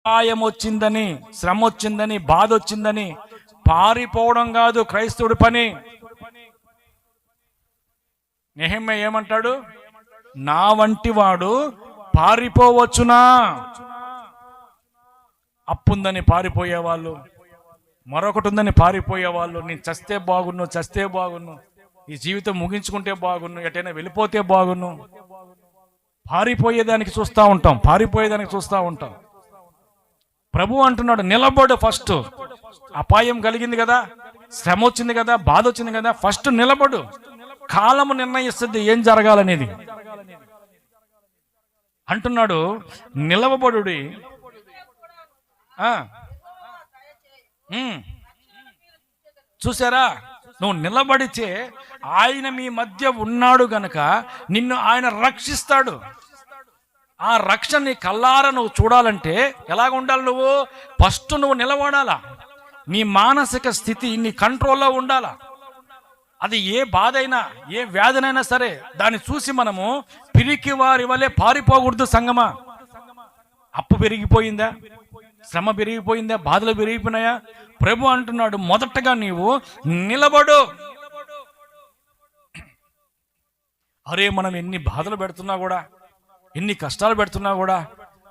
అపాయం వచ్చిందని, శ్రమ వచ్చిందని, బాధ వచ్చిందని పారిపోవడం కాదు క్రైస్తవుడి పని. నెహెమ్యా ఏమంటాడు? నా వంటి వాడు పారిపోవచ్చునా? అప్పుందని పారిపోయేవాళ్ళు, మరొకటి ఉందని పారిపోయేవాళ్ళు, నేను చస్తే బాగున్ను, ఈ జీవితం ముగించుకుంటే బాగున్ను, ఎటైనా వెళ్ళిపోతే బాగున్ను, పారిపోయేదానికి చూస్తూ ఉంటాం. ప్రభు అంటున్నాడు, నిలబడు. ఫస్ట్ అపాయం కలిగింది కదా, శ్రమ వచ్చింది కదా, బాధ వచ్చింది కదా, ఫస్ట్ నిలబడు. కాలము నిర్ణయిస్తుంది ఏం జరగాలనేది. అంటున్నాడు, నిలవబడుడి. చూసారా, నువ్వు నిలబడితే ఆయన మీ మధ్య ఉన్నాడు గనక నిన్ను ఆయన రక్షిస్తాడు. ఆ రక్షణ నీ కల్లారా నువ్వు చూడాలంటే ఎలాగ ఉండాలి? నువ్వు ఫస్ట్ నువ్వు నిలబడాలా. నీ మానసిక స్థితి నీ కంట్రోల్లో ఉండాలా. అది ఏ బాధ అయినా, ఏ వ్యాధినైనా సరే దాన్ని చూసి మనము పిరికి వారి వలె పారిపోకూడదు. సంగమా, అప్పు పెరిగిపోయిందా, శ్రమ పెరిగిపోయిందా, బాధలు పెరిగిపోయినాయా? ప్రభు అంటున్నాడు, మొదటగా నీవు నిలబడు. అరే, మనం ఎన్ని బాధలు పెడుతున్నా కూడా, ఎన్ని కష్టాలు పెడుతున్నా కూడా,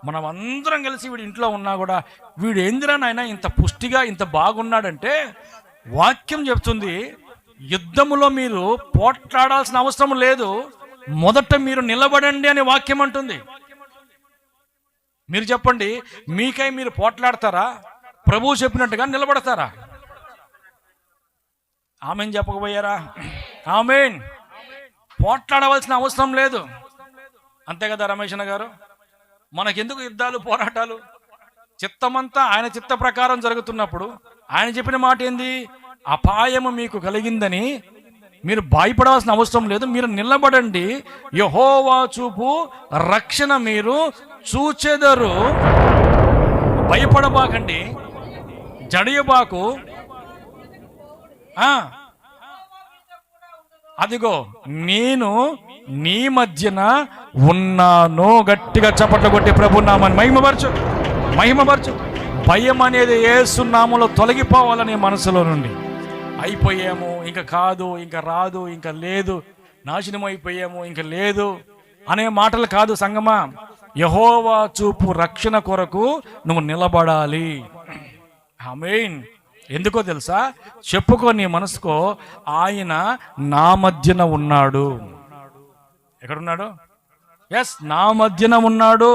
మనం అందరం కలిసి వీడి ఇంట్లో ఉన్నా కూడా, వీడు ఏందిరా నాయన ఇంత పుష్టిగా ఇంత బాగున్నాడంటే, వాక్యం చెప్తుంది యుద్ధములో మీరు పోట్లాడాల్సిన అవసరం లేదు, మొదట మీరు నిలబడండి అని వాక్యం అంటుంది. మీరు చెప్పండి, మీకై మీరు పోట్లాడతారా? ప్రభువు చెప్పినట్టుగా నిలబడతారా? ఆమెన్ చెప్పకపోయారా? ఆమెన్. పోట్లాడవలసిన అవసరం లేదు. అంతే కదా రమేష్ గారు? మనకెందుకు యుద్ధాలు, పోరాటాలు? చిత్తమంతా ఆయన చిత్త ప్రకారం జరుగుతున్నప్పుడు ఆయన చెప్పిన మాట ఏంది? అపాయము మీకు కలిగిందని మీరు భయపడాల్సిన అవసరం లేదు, మీరు నిలబడండి. యెహోవా చూపు రక్షణ మీరు చూచెదరు. భయపడబాకండి, జడియబాకు. అదిగో నేను నీ మధ్యన ఉన్నాను. గట్టిగా చప్పట్లు కొట్టి ప్రభు నామాన్ని మహిమపరచు. భయం అనేది యేసు నామములో తొలగిపోవాలని మనసులో నుండి. అయిపోయాము, ఇంకా కాదు, ఇంకా రాదు, ఇంకా లేదు, నాశనం అయిపోయాము, ఇంకా లేదు అనే మాటలు కాదు సంగమా. యెహోవా చూపు రక్షణ కొరకు నువ్వు నిలబడాలి. ఆమేన్. ఎందుకో తెలుసా? చెప్పుకో నీ మనసుకో, ఆయన నా మధ్యన ఉన్నాడు. ఎక్కడున్నాడు? ఎస్, నా మధ్యన ఉన్నాడు.